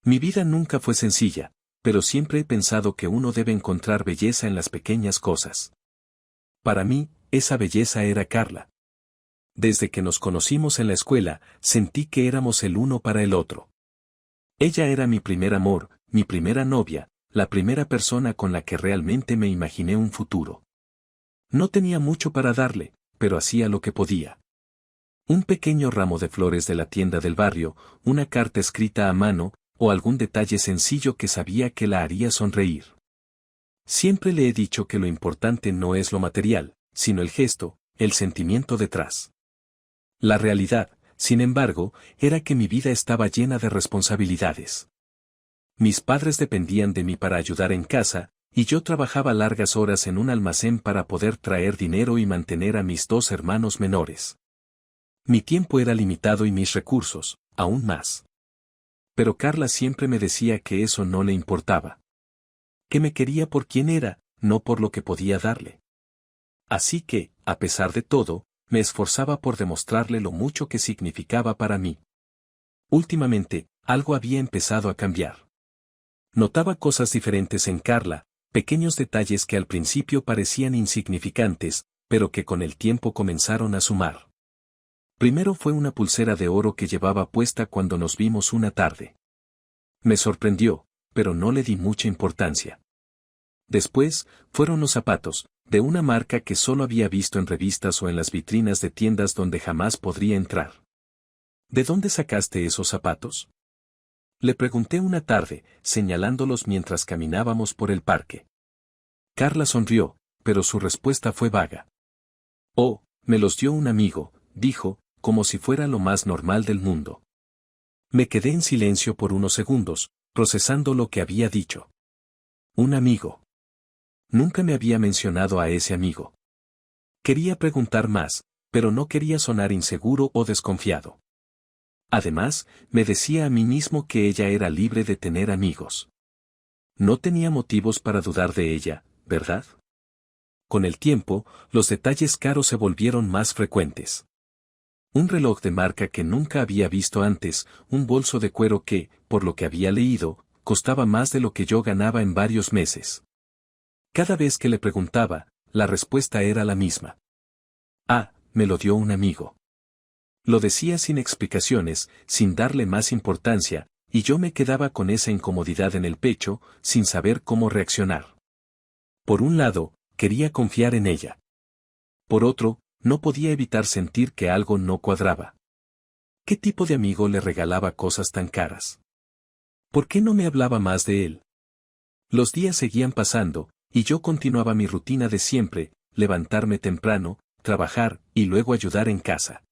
Mi vida nunca fue sencilla, pero siempre he pensado que uno debe encontrar belleza en las pequeñas cosas. Para mí, esa belleza era Carla. Desde que nos conocimos en la escuela, sentí que éramos el uno para el otro. Ella era mi primer amor, mi primera novia, la primera persona con la que realmente me imaginé un futuro. No tenía mucho para darle, pero hacía lo que podía. Un pequeño ramo de flores de la tienda del barrio, una carta escrita a mano, o algún detalle sencillo que sabía que la haría sonreír. Siempre le he dicho que lo importante no es lo material, sino el gesto, el sentimiento detrás. La realidad, sin embargo, era que mi vida estaba llena de responsabilidades. Mis padres dependían de mí para ayudar en casa, y yo trabajaba largas horas en un almacén para poder traer dinero y mantener a mis dos hermanos menores. Mi tiempo era limitado y mis recursos, aún más. Pero Carla siempre me decía que eso no le importaba. Que me quería por quien era, no por lo que podía darle. Así que, a pesar de todo, me esforzaba por demostrarle lo mucho que significaba para mí. Últimamente, algo había empezado a cambiar. Notaba cosas diferentes en Carla, pequeños detalles que al principio parecían insignificantes, pero que con el tiempo comenzaron a sumar. Primero fue una pulsera de oro que llevaba puesta cuando nos vimos una tarde. Me sorprendió, pero no le di mucha importancia. Después, fueron los zapatos, de una marca que solo había visto en revistas o en las vitrinas de tiendas donde jamás podría entrar. ¿De dónde sacaste esos zapatos? Le pregunté una tarde, señalándolos mientras caminábamos por el parque. Carla sonrió, pero su respuesta fue vaga. Oh, me los dio un amigo, dijo, como si fuera lo más normal del mundo. Me quedé en silencio por unos segundos, procesando lo que había dicho. Un amigo. Nunca me había mencionado a ese amigo. Quería preguntar más, pero no quería sonar inseguro o desconfiado. Además, me decía a mí mismo que ella era libre de tener amigos. No tenía motivos para dudar de ella, ¿verdad? Con el tiempo, los detalles caros se volvieron más frecuentes. Un reloj de marca que nunca había visto antes, un bolso de cuero que, por lo que había leído, costaba más de lo que yo ganaba en varios meses. Cada vez que le preguntaba, la respuesta era la misma. Ah, me lo dio un amigo. Lo decía sin explicaciones, sin darle más importancia, y yo me quedaba con esa incomodidad en el pecho, sin saber cómo reaccionar. Por un lado, quería confiar en ella. Por otro, no podía evitar sentir que algo no cuadraba. ¿Qué tipo de amigo le regalaba cosas tan caras? ¿Por qué no me hablaba más de él? Los días seguían pasando, y yo continuaba mi rutina de siempre, levantarme temprano, trabajar, y luego ayudar en casa.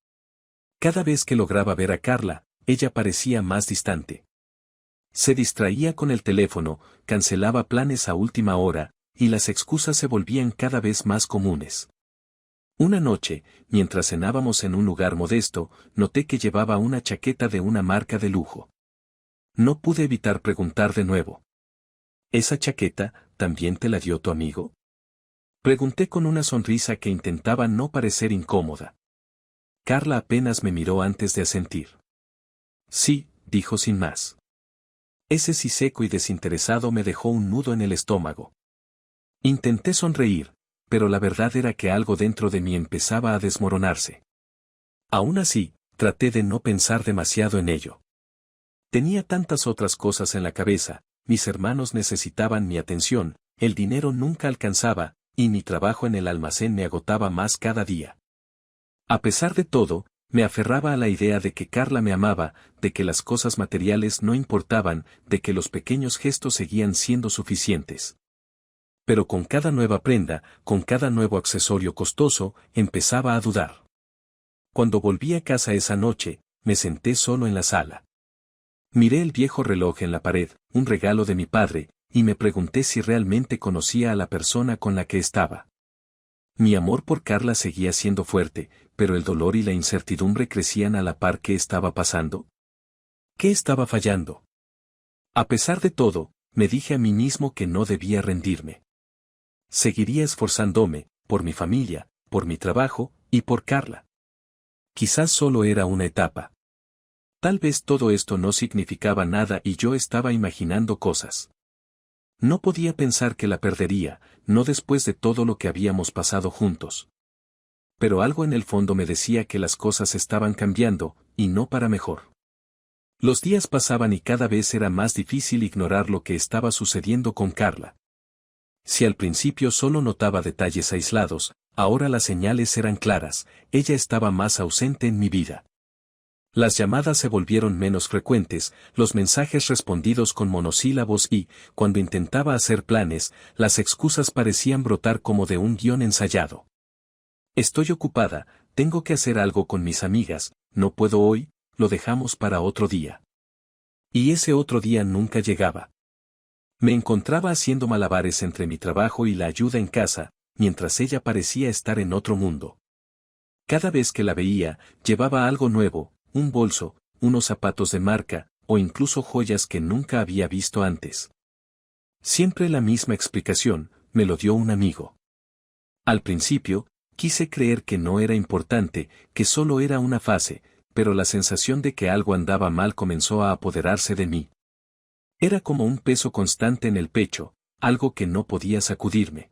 Cada vez que lograba ver a Carla, ella parecía más distante. Se distraía con el teléfono, cancelaba planes a última hora, y las excusas se volvían cada vez más comunes. Una noche, mientras cenábamos en un lugar modesto, noté que llevaba una chaqueta de una marca de lujo. No pude evitar preguntar de nuevo. ¿Esa chaqueta también te la dio tu amigo? Pregunté con una sonrisa que intentaba no parecer incómoda. Carla apenas me miró antes de asentir. Sí, dijo sin más. Ese sí seco y desinteresado me dejó un nudo en el estómago. Intenté sonreír, pero la verdad era que algo dentro de mí empezaba a desmoronarse. Aún así, traté de no pensar demasiado en ello. Tenía tantas otras cosas en la cabeza, mis hermanos necesitaban mi atención, el dinero nunca alcanzaba, y mi trabajo en el almacén me agotaba más cada día. A pesar de todo, me aferraba a la idea de que Carla me amaba, de que las cosas materiales no importaban, de que los pequeños gestos seguían siendo suficientes. Pero con cada nueva prenda, con cada nuevo accesorio costoso, empezaba a dudar. Cuando volví a casa esa noche, me senté solo en la sala. Miré el viejo reloj en la pared, un regalo de mi padre, y me pregunté si realmente conocía a la persona con la que estaba. Mi amor por Carla seguía siendo fuerte, pero el dolor y la incertidumbre crecían a la par. ¿Qué estaba pasando? ¿Qué estaba fallando? A pesar de todo, me dije a mí mismo que no debía rendirme. Seguiría esforzándome, por mi familia, por mi trabajo, y por Carla. Quizás solo era una etapa. Tal vez todo esto no significaba nada y yo estaba imaginando cosas. No podía pensar que la perdería, no después de todo lo que habíamos pasado juntos. Pero algo en el fondo me decía que las cosas estaban cambiando, y no para mejor. Los días pasaban y cada vez era más difícil ignorar lo que estaba sucediendo con Carla. Si al principio solo notaba detalles aislados, ahora las señales eran claras, ella estaba más ausente en mi vida. Las llamadas se volvieron menos frecuentes, los mensajes respondidos con monosílabos y, cuando intentaba hacer planes, las excusas parecían brotar como de un guión ensayado. Estoy ocupada, tengo que hacer algo con mis amigas, no puedo hoy, lo dejamos para otro día. Y ese otro día nunca llegaba. Me encontraba haciendo malabares entre mi trabajo y la ayuda en casa, mientras ella parecía estar en otro mundo. Cada vez que la veía, llevaba algo nuevo, un bolso, unos zapatos de marca, o incluso joyas que nunca había visto antes. Siempre la misma explicación, me lo dio un amigo. Al principio, quise creer que no era importante, que solo era una fase, pero la sensación de que algo andaba mal comenzó a apoderarse de mí. Era como un peso constante en el pecho, algo que no podía sacudirme.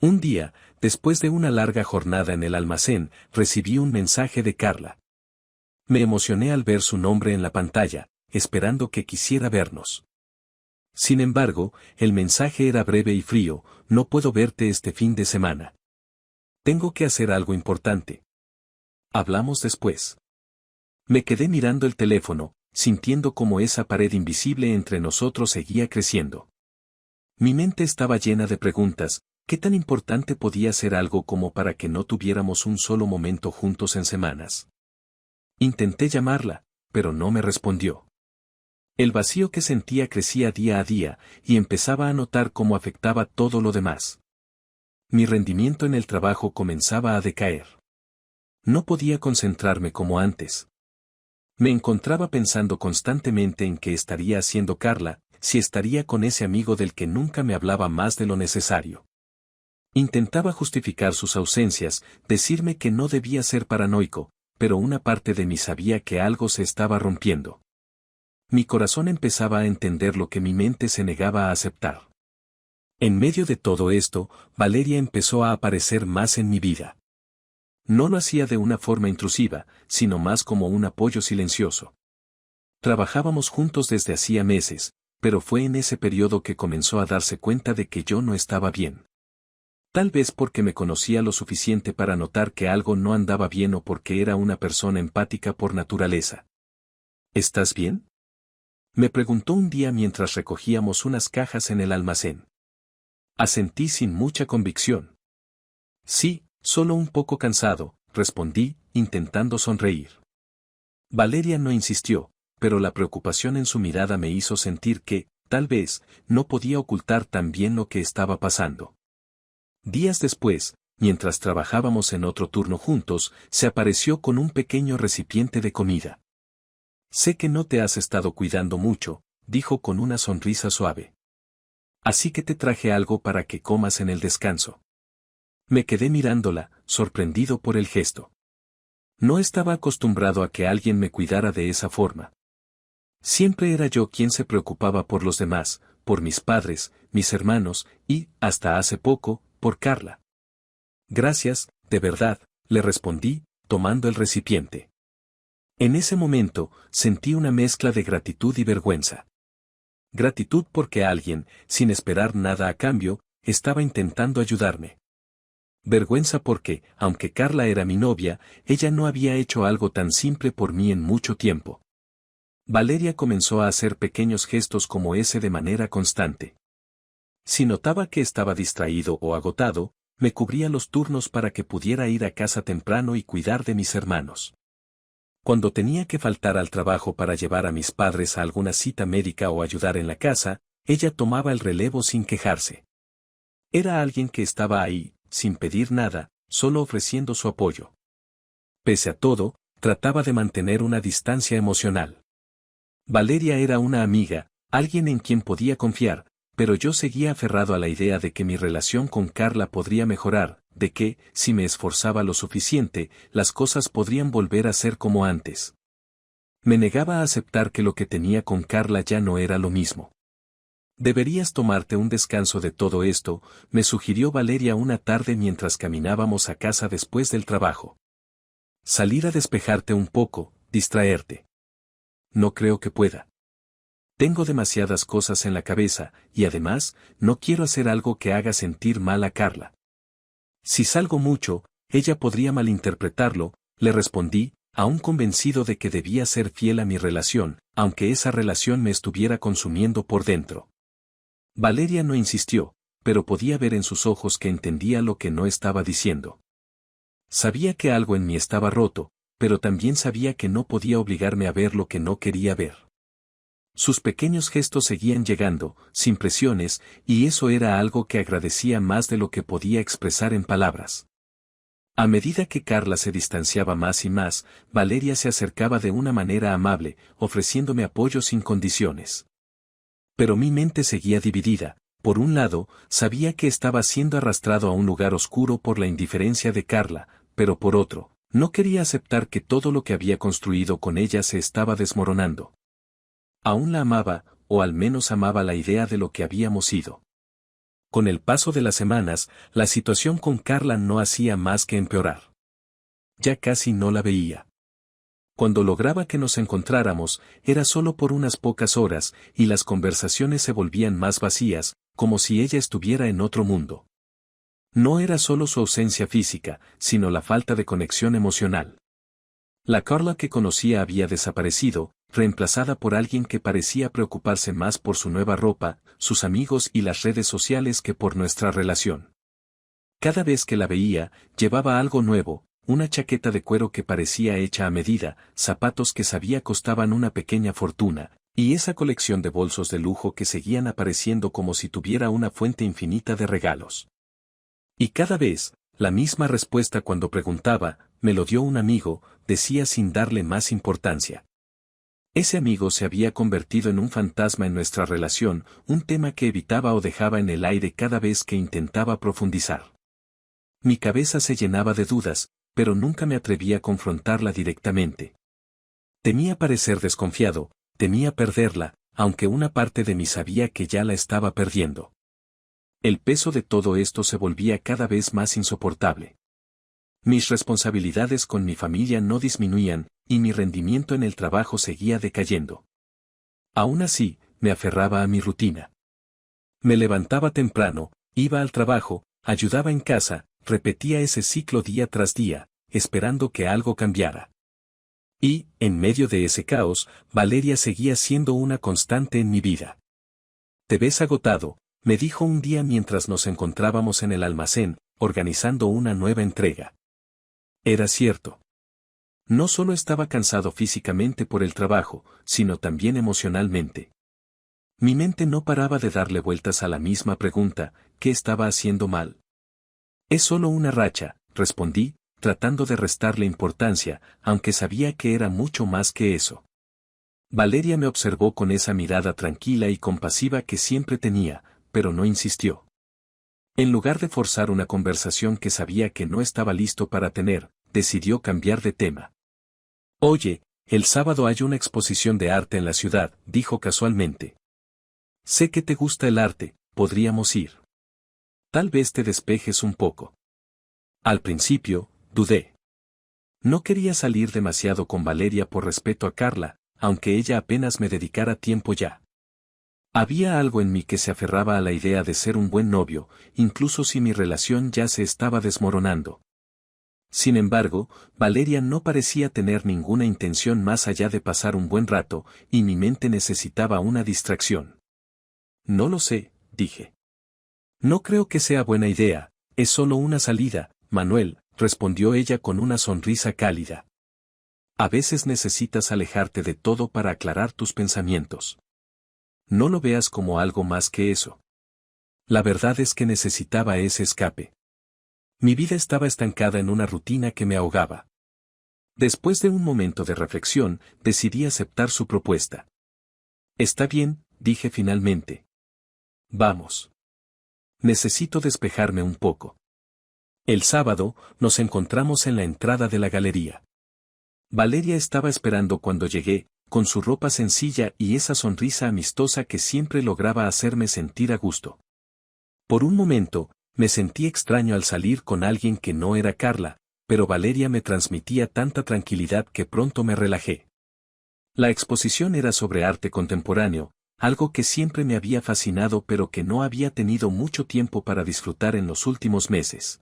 Un día, después de una larga jornada en el almacén, recibí un mensaje de Carla. Me emocioné al ver su nombre en la pantalla, esperando que quisiera vernos. Sin embargo, el mensaje era breve y frío, no puedo verte este fin de semana. Tengo que hacer algo importante. Hablamos después. Me quedé mirando el teléfono, sintiendo como esa pared invisible entre nosotros seguía creciendo. Mi mente estaba llena de preguntas, ¿qué tan importante podía ser algo como para que no tuviéramos un solo momento juntos en semanas? Intenté llamarla, pero no me respondió. El vacío que sentía crecía día a día, y empezaba a notar cómo afectaba todo lo demás. Mi rendimiento en el trabajo comenzaba a decaer. No podía concentrarme como antes. Me encontraba pensando constantemente en qué estaría haciendo Carla, si estaría con ese amigo del que nunca me hablaba más de lo necesario. Intentaba justificar sus ausencias, decirme que no debía ser paranoico, pero una parte de mí sabía que algo se estaba rompiendo. Mi corazón empezaba a entender lo que mi mente se negaba a aceptar. En medio de todo esto, Valeria empezó a aparecer más en mi vida. No lo hacía de una forma intrusiva, sino más como un apoyo silencioso. Trabajábamos juntos desde hacía meses, pero fue en ese periodo que comenzó a darse cuenta de que yo no estaba bien. Tal vez porque me conocía lo suficiente para notar que algo no andaba bien o porque era una persona empática por naturaleza. ¿Estás bien?, me preguntó un día mientras recogíamos unas cajas en el almacén. Asentí sin mucha convicción. Sí, solo un poco cansado, respondí, intentando sonreír. Valeria no insistió, pero la preocupación en su mirada me hizo sentir que, tal vez, no podía ocultar tan bien lo que estaba pasando. Días después, mientras trabajábamos en otro turno juntos, se apareció con un pequeño recipiente de comida. Sé que no te has estado cuidando mucho, dijo con una sonrisa suave. Así que te traje algo para que comas en el descanso. Me quedé mirándola, sorprendido por el gesto. No estaba acostumbrado a que alguien me cuidara de esa forma. Siempre era yo quien se preocupaba por los demás, por mis padres, mis hermanos, y, hasta hace poco, por Carla. Gracias, de verdad, le respondí, tomando el recipiente. En ese momento, sentí una mezcla de gratitud y vergüenza. Gratitud porque alguien, sin esperar nada a cambio, estaba intentando ayudarme. Vergüenza porque, aunque Carla era mi novia, ella no había hecho algo tan simple por mí en mucho tiempo. Valeria comenzó a hacer pequeños gestos como ese de manera constante. Si notaba que estaba distraído o agotado, me cubría los turnos para que pudiera ir a casa temprano y cuidar de mis hermanos. Cuando tenía que faltar al trabajo para llevar a mis padres a alguna cita médica o ayudar en la casa, ella tomaba el relevo sin quejarse. Era alguien que estaba ahí, sin pedir nada, solo ofreciendo su apoyo. Pese a todo, trataba de mantener una distancia emocional. Valeria era una amiga, alguien en quien podía confiar, pero yo seguía aferrado a la idea de que mi relación con Carla podría mejorar, de que, si me esforzaba lo suficiente, las cosas podrían volver a ser como antes. Me negaba a aceptar que lo que tenía con Carla ya no era lo mismo. Deberías tomarte un descanso de todo esto, me sugirió Valeria una tarde mientras caminábamos a casa después del trabajo. Salir a despejarte un poco, distraerte. No creo que pueda. Tengo demasiadas cosas en la cabeza, y además, no quiero hacer algo que haga sentir mal a Carla. Si salgo mucho, ella podría malinterpretarlo, le respondí, aún convencido de que debía ser fiel a mi relación, aunque esa relación me estuviera consumiendo por dentro. Valeria no insistió, pero podía ver en sus ojos que entendía lo que no estaba diciendo. Sabía que algo en mí estaba roto, pero también sabía que no podía obligarme a ver lo que no quería ver. Sus pequeños gestos seguían llegando, sin presiones, y eso era algo que agradecía más de lo que podía expresar en palabras. A medida que Carla se distanciaba más y más, Valeria se acercaba de una manera amable, ofreciéndome apoyo sin condiciones. Pero mi mente seguía dividida. Por un lado, sabía que estaba siendo arrastrado a un lugar oscuro por la indiferencia de Carla, pero por otro, no quería aceptar que todo lo que había construido con ella se estaba desmoronando. Aún la amaba, o al menos amaba la idea de lo que habíamos sido. Con el paso de las semanas, la situación con Carla no hacía más que empeorar. Ya casi no la veía. Cuando lograba que nos encontráramos, era solo por unas pocas horas, y las conversaciones se volvían más vacías, como si ella estuviera en otro mundo. No era solo su ausencia física, sino la falta de conexión emocional. La Carla que conocía había desaparecido, reemplazada por alguien que parecía preocuparse más por su nueva ropa, sus amigos y las redes sociales que por nuestra relación. Cada vez que la veía, llevaba algo nuevo, una chaqueta de cuero que parecía hecha a medida, zapatos que sabía costaban una pequeña fortuna, y esa colección de bolsos de lujo que seguían apareciendo como si tuviera una fuente infinita de regalos. Y cada vez, la misma respuesta cuando preguntaba, me lo dio un amigo, decía sin darle más importancia. Ese amigo se había convertido en un fantasma en nuestra relación, un tema que evitaba o dejaba en el aire cada vez que intentaba profundizar. Mi cabeza se llenaba de dudas, pero nunca me atrevía a confrontarla directamente. Temía parecer desconfiado, temía perderla, aunque una parte de mí sabía que ya la estaba perdiendo. El peso de todo esto se volvía cada vez más insoportable. Mis responsabilidades con mi familia no disminuían, y mi rendimiento en el trabajo seguía decayendo. Aún así, me aferraba a mi rutina. Me levantaba temprano, iba al trabajo, ayudaba en casa, repetía ese ciclo día tras día, esperando que algo cambiara. Y, en medio de ese caos, Valeria seguía siendo una constante en mi vida. «Te ves agotado», me dijo un día mientras nos encontrábamos en el almacén, organizando una nueva entrega. Era cierto. No solo estaba cansado físicamente por el trabajo, sino también emocionalmente. Mi mente no paraba de darle vueltas a la misma pregunta, ¿qué estaba haciendo mal? Es solo una racha, respondí, tratando de restarle importancia, aunque sabía que era mucho más que eso. Valeria me observó con esa mirada tranquila y compasiva que siempre tenía, pero no insistió. En lugar de forzar una conversación que sabía que no estaba listo para tener, decidió cambiar de tema. «Oye, el sábado hay una exposición de arte en la ciudad», dijo casualmente. «Sé que te gusta el arte, podríamos ir. Tal vez te despejes un poco». Al principio, dudé. No quería salir demasiado con Valeria por respeto a Carla, aunque ella apenas me dedicara tiempo ya. Había algo en mí que se aferraba a la idea de ser un buen novio, incluso si mi relación ya se estaba desmoronando. Sin embargo, Valeria no parecía tener ninguna intención más allá de pasar un buen rato, y mi mente necesitaba una distracción. «No lo sé», dije. «No creo que sea buena idea, es solo una salida, Manuel», respondió ella con una sonrisa cálida. «A veces necesitas alejarte de todo para aclarar tus pensamientos. No lo veas como algo más que eso. La verdad es que necesitaba ese escape. Mi vida estaba estancada en una rutina que me ahogaba». Después de un momento de reflexión, decidí aceptar su propuesta. «Está bien», dije finalmente. «Vamos. Necesito despejarme un poco». El sábado, nos encontramos en la entrada de la galería. Valeria estaba esperando cuando llegué, con su ropa sencilla y esa sonrisa amistosa que siempre lograba hacerme sentir a gusto. Por un momento, me sentí extraño al salir con alguien que no era Carla, pero Valeria me transmitía tanta tranquilidad que pronto me relajé. La exposición era sobre arte contemporáneo, algo que siempre me había fascinado pero que no había tenido mucho tiempo para disfrutar en los últimos meses.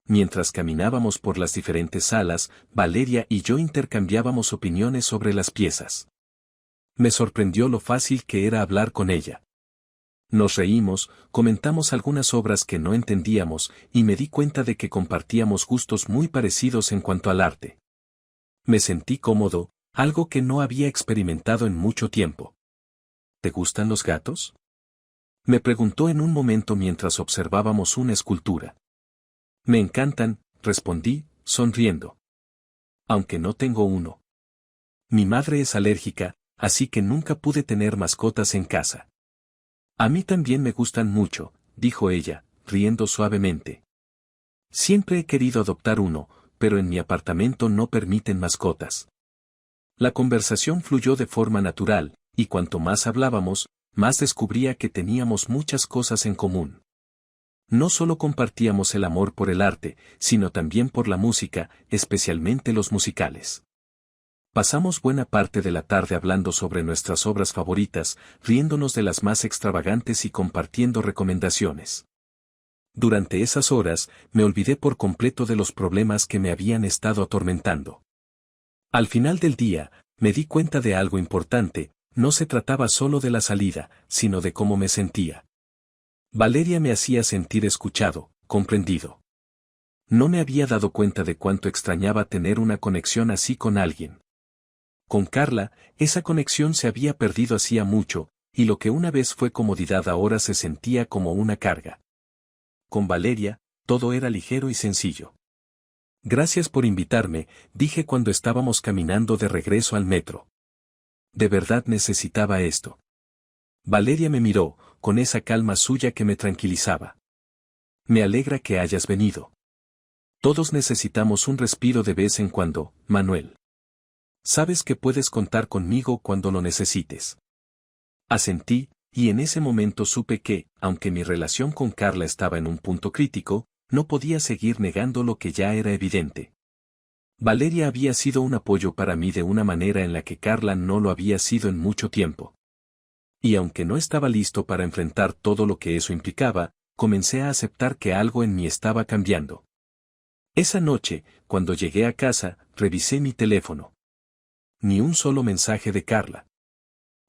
Mientras caminábamos por las diferentes salas, Valeria y yo intercambiábamos opiniones sobre las piezas. Me sorprendió lo fácil que era hablar con ella. Nos reímos, comentamos algunas obras que no entendíamos y me di cuenta de que compartíamos gustos muy parecidos en cuanto al arte. Me sentí cómodo, algo que no había experimentado en mucho tiempo. ¿Te gustan los gatos?, me preguntó en un momento mientras observábamos una escultura. Me encantan, respondí, sonriendo. Aunque no tengo uno. Mi madre es alérgica, así que nunca pude tener mascotas en casa. A mí también me gustan mucho, dijo ella, riendo suavemente. Siempre he querido adoptar uno, pero en mi apartamento no permiten mascotas. La conversación fluyó de forma natural, y cuanto más hablábamos, más descubría que teníamos muchas cosas en común. No solo compartíamos el amor por el arte, sino también por la música, especialmente los musicales. Pasamos buena parte de la tarde hablando sobre nuestras obras favoritas, riéndonos de las más extravagantes y compartiendo recomendaciones. Durante esas horas, me olvidé por completo de los problemas que me habían estado atormentando. Al final del día, me di cuenta de algo importante, no se trataba solo de la salida, sino de cómo me sentía. Valeria me hacía sentir escuchado, comprendido. No me había dado cuenta de cuánto extrañaba tener una conexión así con alguien. Con Carla, esa conexión se había perdido hacía mucho, y lo que una vez fue comodidad ahora se sentía como una carga. Con Valeria, todo era ligero y sencillo. Gracias por invitarme, dije cuando estábamos caminando de regreso al metro. De verdad necesitaba esto. Valeria me miró, con esa calma suya que me tranquilizaba. Me alegra que hayas venido. Todos necesitamos un respiro de vez en cuando, Manuel. Sabes que puedes contar conmigo cuando lo necesites. Asentí, y en ese momento supe que, aunque mi relación con Carla estaba en un punto crítico, no podía seguir negando lo que ya era evidente. Valeria había sido un apoyo para mí de una manera en la que Carla no lo había sido en mucho tiempo. Y aunque no estaba listo para enfrentar todo lo que eso implicaba, comencé a aceptar que algo en mí estaba cambiando. Esa noche, cuando llegué a casa, revisé mi teléfono. Ni un solo mensaje de Carla.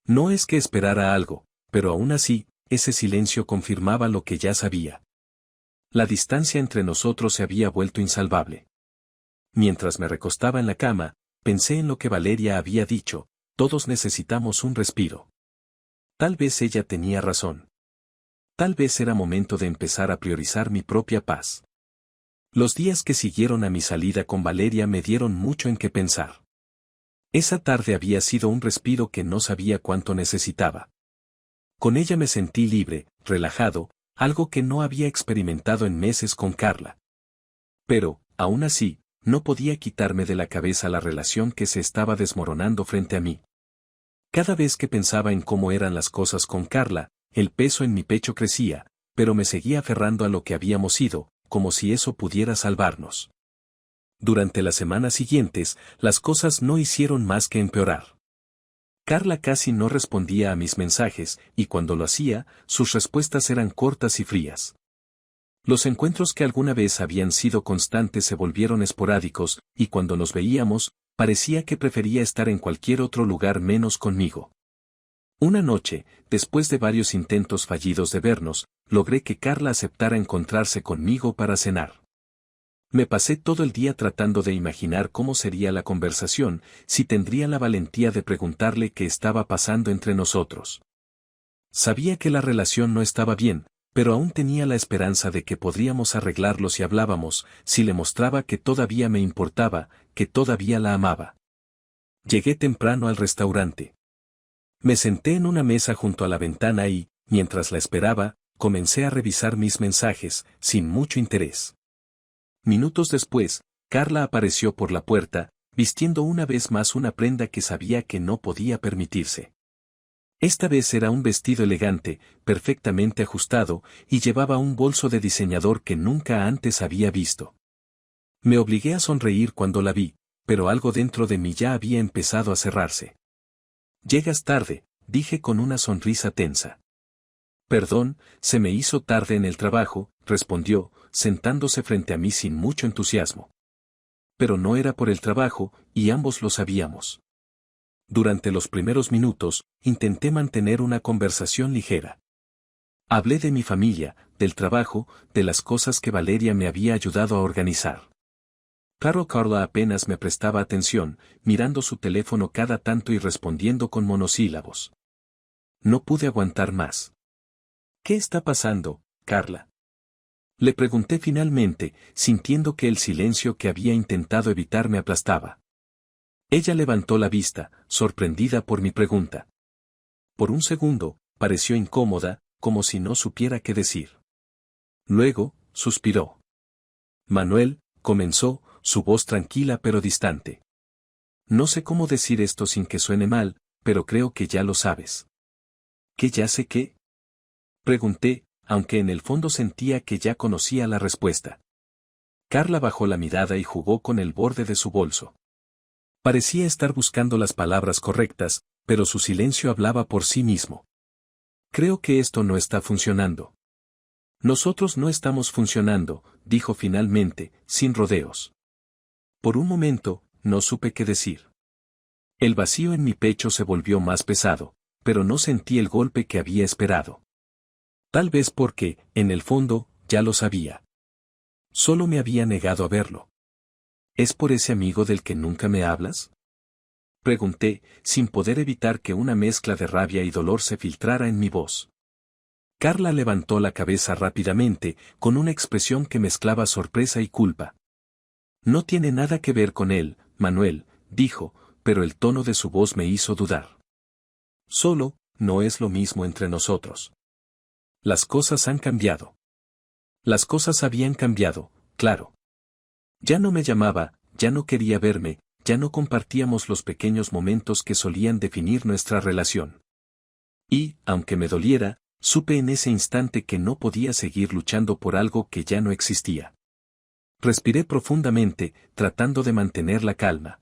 No es que esperara algo, pero aún así, ese silencio confirmaba lo que ya sabía. La distancia entre nosotros se había vuelto insalvable. Mientras me recostaba en la cama, pensé en lo que Valeria había dicho, todos necesitamos un respiro. Tal vez ella tenía razón. Tal vez era momento de empezar a priorizar mi propia paz. Los días que siguieron a mi salida con Valeria me dieron mucho en qué pensar. Esa tarde había sido un respiro que no sabía cuánto necesitaba. Con ella me sentí libre, relajado, algo que no había experimentado en meses con Carla. Pero, aún así, no podía quitarme de la cabeza la relación que se estaba desmoronando frente a mí. Cada vez que pensaba en cómo eran las cosas con Carla, el peso en mi pecho crecía, pero me seguía aferrando a lo que habíamos sido, como si eso pudiera salvarnos. Durante las semanas siguientes, las cosas no hicieron más que empeorar. Carla casi no respondía a mis mensajes, y cuando lo hacía, sus respuestas eran cortas y frías. Los encuentros que alguna vez habían sido constantes se volvieron esporádicos, y cuando nos veíamos, parecía que prefería estar en cualquier otro lugar menos conmigo. Una noche, después de varios intentos fallidos de vernos, logré que Carla aceptara encontrarse conmigo para cenar. Me pasé todo el día tratando de imaginar cómo sería la conversación, si tendría la valentía de preguntarle qué estaba pasando entre nosotros. Sabía que la relación no estaba bien, pero aún tenía la esperanza de que podríamos arreglarlo si hablábamos, si le mostraba que todavía me importaba, que todavía la amaba. Llegué temprano al restaurante. Me senté en una mesa junto a la ventana y, mientras la esperaba, comencé a revisar mis mensajes, sin mucho interés. Minutos después, Carla apareció por la puerta, vistiendo una vez más una prenda que sabía que no podía permitirse. Esta vez era un vestido elegante, perfectamente ajustado, y llevaba un bolso de diseñador que nunca antes había visto. Me obligué a sonreír cuando la vi, pero algo dentro de mí ya había empezado a cerrarse. «Llegas tarde», dije con una sonrisa tensa. «Perdón, se me hizo tarde en el trabajo», respondió, sentándose frente a mí sin mucho entusiasmo. Pero no era por el trabajo, y ambos lo sabíamos. Durante los primeros minutos, intenté mantener una conversación ligera. Hablé de mi familia, del trabajo, de las cosas que Valeria me había ayudado a organizar. Carla apenas me prestaba atención, mirando su teléfono cada tanto y respondiendo con monosílabos. No pude aguantar más. «¿Qué está pasando, Carla?», le pregunté finalmente, sintiendo que el silencio que había intentado evitar me aplastaba. Ella levantó la vista, sorprendida por mi pregunta. Por un segundo, pareció incómoda, como si no supiera qué decir. Luego, suspiró. «Manuel», comenzó, su voz tranquila pero distante. «No sé cómo decir esto sin que suene mal, pero creo que ya lo sabes». «¿Que ya sé qué?», pregunté, aunque en el fondo sentía que ya conocía la respuesta. Carla bajó la mirada y jugó con el borde de su bolso. Parecía estar buscando las palabras correctas, pero su silencio hablaba por sí mismo. «Creo que esto no está funcionando». «Nosotros no estamos funcionando», dijo finalmente, sin rodeos. Por un momento, no supe qué decir. El vacío en mi pecho se volvió más pesado, pero no sentí el golpe que había esperado. Tal vez porque, en el fondo, ya lo sabía. Solo me había negado a verlo. «¿Es por ese amigo del que nunca me hablas?», pregunté, sin poder evitar que una mezcla de rabia y dolor se filtrara en mi voz. Carla levantó la cabeza rápidamente, con una expresión que mezclaba sorpresa y culpa. «No tiene nada que ver con él, Manuel», dijo, pero el tono de su voz me hizo dudar. «Solo, no es lo mismo entre nosotros. Las cosas han cambiado». Las cosas habían cambiado, claro. Ya no me llamaba, ya no quería verme, ya no compartíamos los pequeños momentos que solían definir nuestra relación. Y, aunque me doliera, supe en ese instante que no podía seguir luchando por algo que ya no existía. Respiré profundamente, tratando de mantener la calma.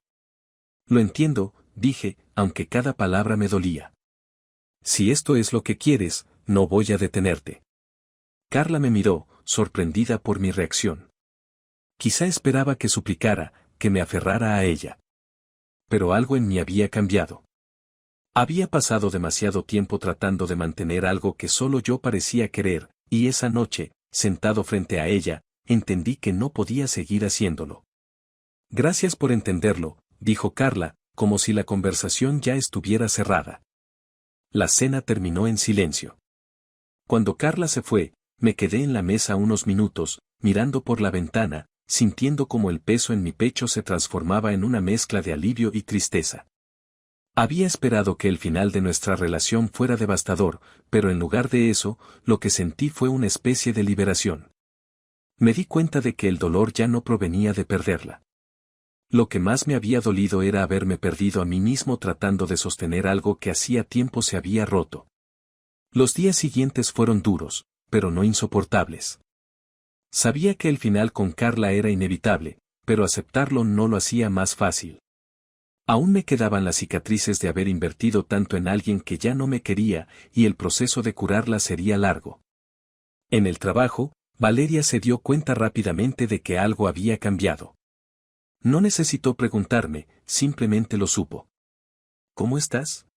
«Lo entiendo», dije, aunque cada palabra me dolía. «Si esto es lo que quieres, no voy a detenerte». Carla me miró, sorprendida por mi reacción. Quizá esperaba que suplicara, que me aferrara a ella. Pero algo en mí había cambiado. Había pasado demasiado tiempo tratando de mantener algo que solo yo parecía querer, y esa noche, sentado frente a ella, entendí que no podía seguir haciéndolo. «Gracias por entenderlo», dijo Carla, como si la conversación ya estuviera cerrada. La cena terminó en silencio. Cuando Carla se fue, me quedé en la mesa unos minutos, mirando por la ventana, sintiendo como el peso en mi pecho se transformaba en una mezcla de alivio y tristeza. Había esperado que el final de nuestra relación fuera devastador, pero en lugar de eso, lo que sentí fue una especie de liberación. Me di cuenta de que el dolor ya no provenía de perderla. Lo que más me había dolido era haberme perdido a mí mismo tratando de sostener algo que hacía tiempo se había roto. Los días siguientes fueron duros, pero no insoportables. Sabía que el final con Carla era inevitable, pero aceptarlo no lo hacía más fácil. Aún me quedaban las cicatrices de haber invertido tanto en alguien que ya no me quería, y el proceso de curarla sería largo. En el trabajo, Valeria se dio cuenta rápidamente de que algo había cambiado. No necesitó preguntarme, simplemente lo supo. «¿Cómo estás?»,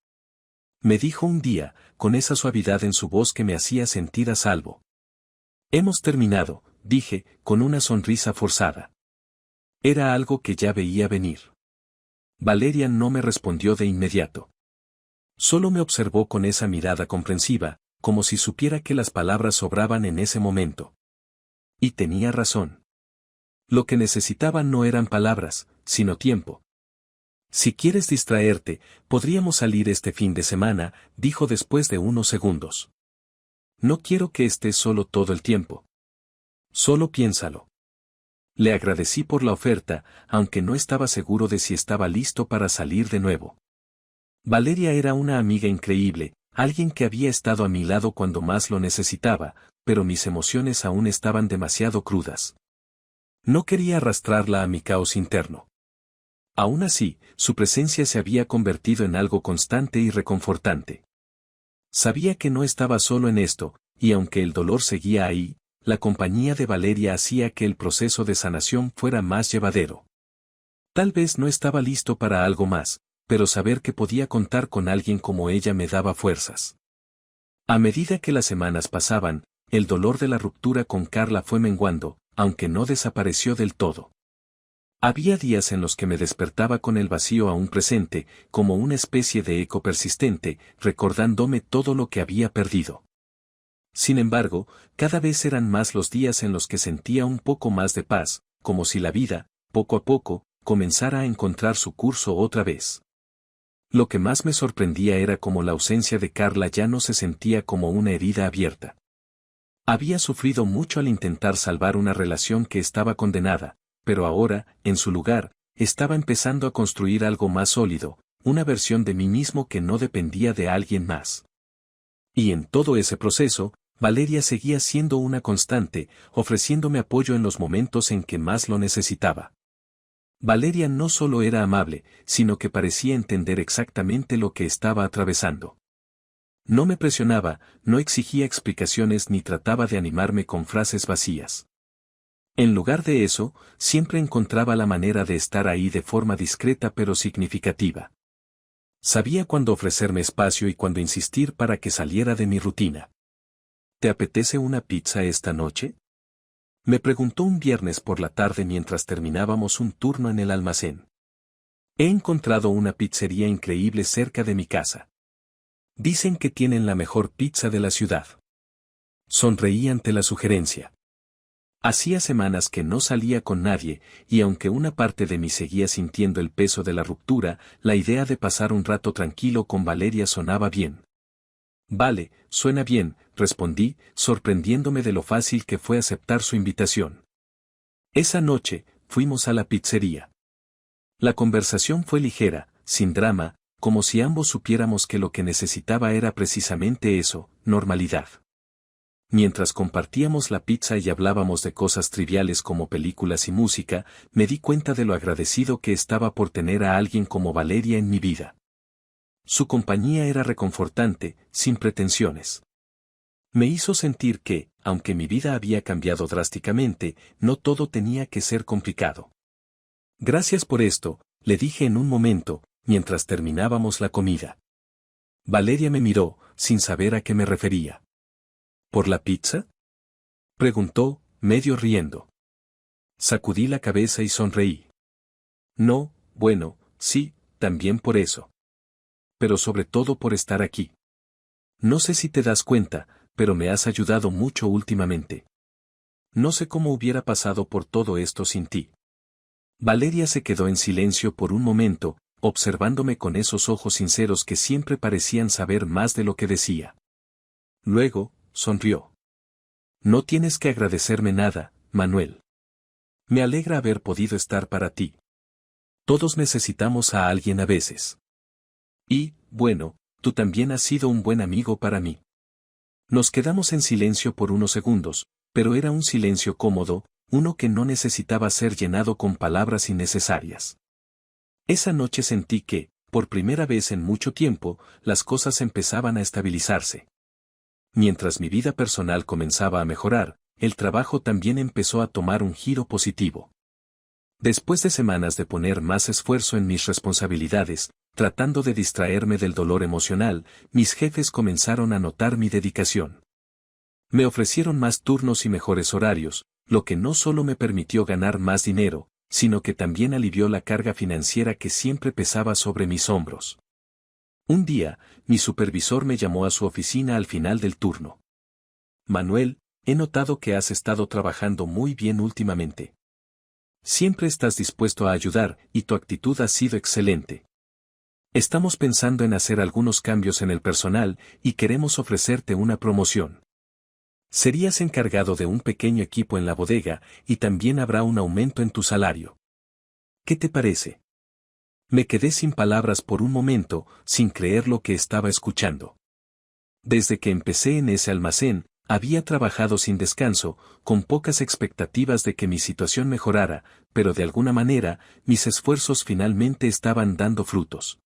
me dijo un día, con esa suavidad en su voz que me hacía sentir a salvo. «Hemos terminado», dije, con una sonrisa forzada. Era algo que ya veía venir. Valeria no me respondió de inmediato. Solo me observó con esa mirada comprensiva, como si supiera que las palabras sobraban en ese momento. Y tenía razón. Lo que necesitaba no eran palabras, sino tiempo. «Si quieres distraerte, podríamos salir este fin de semana», dijo después de unos segundos. «No quiero que estés solo todo el tiempo. Solo piénsalo». Le agradecí por la oferta, aunque no estaba seguro de si estaba listo para salir de nuevo. Valeria era una amiga increíble, alguien que había estado a mi lado cuando más lo necesitaba, pero mis emociones aún estaban demasiado crudas. No quería arrastrarla a mi caos interno. Aún así, su presencia se había convertido en algo constante y reconfortante. Sabía que no estaba solo en esto, y aunque el dolor seguía ahí, la compañía de Valeria hacía que el proceso de sanación fuera más llevadero. Tal vez no estaba listo para algo más, pero saber que podía contar con alguien como ella me daba fuerzas. A medida que las semanas pasaban, el dolor de la ruptura con Carla fue menguando, aunque no desapareció del todo. Había días en los que me despertaba con el vacío aún presente, como una especie de eco persistente, recordándome todo lo que había perdido. Sin embargo, cada vez eran más los días en los que sentía un poco más de paz, como si la vida, poco a poco, comenzara a encontrar su curso otra vez. Lo que más me sorprendía era cómo la ausencia de Carla ya no se sentía como una herida abierta. Había sufrido mucho al intentar salvar una relación que estaba condenada, pero ahora, en su lugar, estaba empezando a construir algo más sólido, una versión de mí mismo que no dependía de alguien más. Y en todo ese proceso, Valeria seguía siendo una constante, ofreciéndome apoyo en los momentos en que más lo necesitaba. Valeria no solo era amable, sino que parecía entender exactamente lo que estaba atravesando. No me presionaba, no exigía explicaciones ni trataba de animarme con frases vacías. En lugar de eso, siempre encontraba la manera de estar ahí de forma discreta pero significativa. Sabía cuándo ofrecerme espacio y cuándo insistir para que saliera de mi rutina. ¿Te apetece una pizza esta noche? Me preguntó un viernes por la tarde mientras terminábamos un turno en el almacén. He encontrado una pizzería increíble cerca de mi casa. Dicen que tienen la mejor pizza de la ciudad. Sonreí ante la sugerencia. Hacía semanas que no salía con nadie, y aunque una parte de mí seguía sintiendo el peso de la ruptura, la idea de pasar un rato tranquilo con Valeria sonaba bien. Vale, suena bien, respondí, sorprendiéndome de lo fácil que fue aceptar su invitación. Esa noche, fuimos a la pizzería. La conversación fue ligera, sin drama, como si ambos supiéramos que lo que necesitaba era precisamente eso, normalidad. Mientras compartíamos la pizza y hablábamos de cosas triviales como películas y música, me di cuenta de lo agradecido que estaba por tener a alguien como Valeria en mi vida. Su compañía era reconfortante, sin pretensiones. Me hizo sentir que, aunque mi vida había cambiado drásticamente, no todo tenía que ser complicado. Gracias por esto, le dije en un momento, mientras terminábamos la comida. Valeria me miró, sin saber a qué me refería. ¿Por la pizza?, preguntó, medio riendo. Sacudí la cabeza y sonreí. No, bueno, sí, también por eso. Pero sobre todo por estar aquí. No sé si te das cuenta, pero me has ayudado mucho últimamente. No sé cómo hubiera pasado por todo esto sin ti. Valeria se quedó en silencio por un momento, observándome con esos ojos sinceros que siempre parecían saber más de lo que decía. Luego, sonrió. No tienes que agradecerme nada, Manuel. Me alegra haber podido estar para ti. Todos necesitamos a alguien a veces. Y, bueno, tú también has sido un buen amigo para mí. Nos quedamos en silencio por unos segundos, pero era un silencio cómodo, uno que no necesitaba ser llenado con palabras innecesarias. Esa noche sentí que, por primera vez en mucho tiempo, las cosas empezaban a estabilizarse. Mientras mi vida personal comenzaba a mejorar, el trabajo también empezó a tomar un giro positivo. Después de semanas de poner más esfuerzo en mis responsabilidades, tratando de distraerme del dolor emocional, mis jefes comenzaron a notar mi dedicación. Me ofrecieron más turnos y mejores horarios, lo que no solo me permitió ganar más dinero, sino que también alivió la carga financiera que siempre pesaba sobre mis hombros. Un día, mi supervisor me llamó a su oficina al final del turno. Manuel, he notado que has estado trabajando muy bien últimamente. Siempre estás dispuesto a ayudar y tu actitud ha sido excelente. Estamos pensando en hacer algunos cambios en el personal y queremos ofrecerte una promoción. Serías encargado de un pequeño equipo en la bodega y también habrá un aumento en tu salario. ¿Qué te parece? Me quedé sin palabras por un momento, sin creer lo que estaba escuchando. Desde que empecé en ese almacén, había trabajado sin descanso, con pocas expectativas de que mi situación mejorara, pero de alguna manera, mis esfuerzos finalmente estaban dando frutos.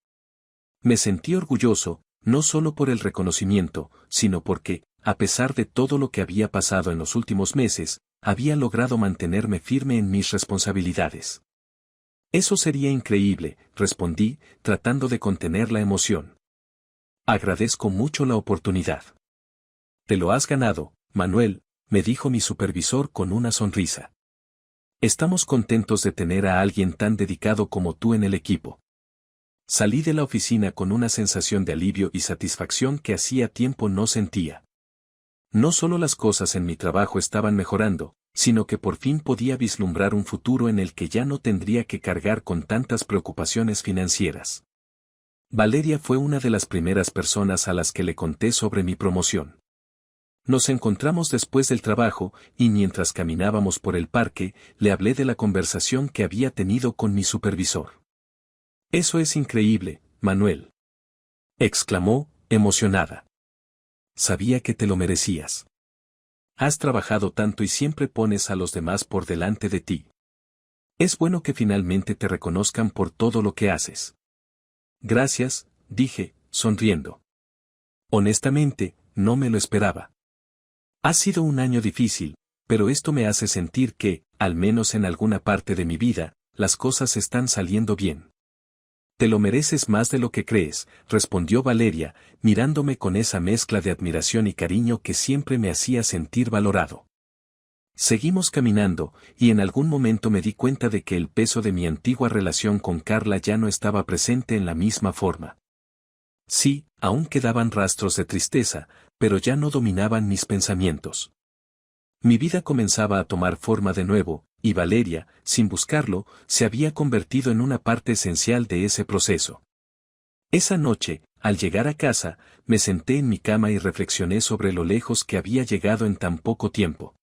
Me sentí orgulloso, no solo por el reconocimiento, sino porque, a pesar de todo lo que había pasado en los últimos meses, había logrado mantenerme firme en mis responsabilidades. Eso sería increíble, respondí, tratando de contener la emoción. Agradezco mucho la oportunidad. Te lo has ganado, Manuel, me dijo mi supervisor con una sonrisa. Estamos contentos de tener a alguien tan dedicado como tú en el equipo. Salí de la oficina con una sensación de alivio y satisfacción que hacía tiempo no sentía. No solo las cosas en mi trabajo estaban mejorando, sino que por fin podía vislumbrar un futuro en el que ya no tendría que cargar con tantas preocupaciones financieras. Valeria fue una de las primeras personas a las que le conté sobre mi promoción. Nos encontramos después del trabajo, y mientras caminábamos por el parque, le hablé de la conversación que había tenido con mi supervisor. «Eso es increíble, Manuel», exclamó, emocionada. «Sabía que te lo merecías. Has trabajado tanto y siempre pones a los demás por delante de ti. Es bueno que finalmente te reconozcan por todo lo que haces». «Gracias», dije, sonriendo. Honestamente, no me lo esperaba. Ha sido un año difícil, pero esto me hace sentir que, al menos en alguna parte de mi vida, las cosas están saliendo bien. Te lo mereces más de lo que crees, respondió Valeria, mirándome con esa mezcla de admiración y cariño que siempre me hacía sentir valorado. Seguimos caminando, y en algún momento me di cuenta de que el peso de mi antigua relación con Carla ya no estaba presente en la misma forma. Sí, aún quedaban rastros de tristeza, pero ya no dominaban mis pensamientos. Mi vida comenzaba a tomar forma de nuevo, y Valeria, sin buscarlo, se había convertido en una parte esencial de ese proceso. Esa noche, al llegar a casa, me senté en mi cama y reflexioné sobre lo lejos que había llegado en tan poco tiempo.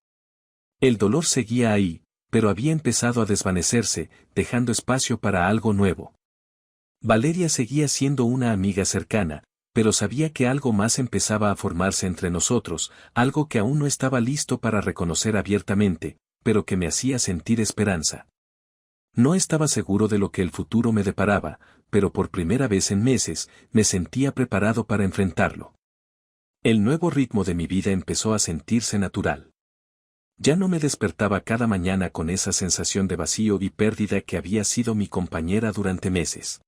El dolor seguía ahí, pero había empezado a desvanecerse, dejando espacio para algo nuevo. Valeria seguía siendo una amiga cercana, pero sabía que algo más empezaba a formarse entre nosotros, algo que aún no estaba listo para reconocer abiertamente, pero que me hacía sentir esperanza. No estaba seguro de lo que el futuro me deparaba, pero por primera vez en meses, me sentía preparado para enfrentarlo. El nuevo ritmo de mi vida empezó a sentirse natural. Ya no me despertaba cada mañana con esa sensación de vacío y pérdida que había sido mi compañera durante meses.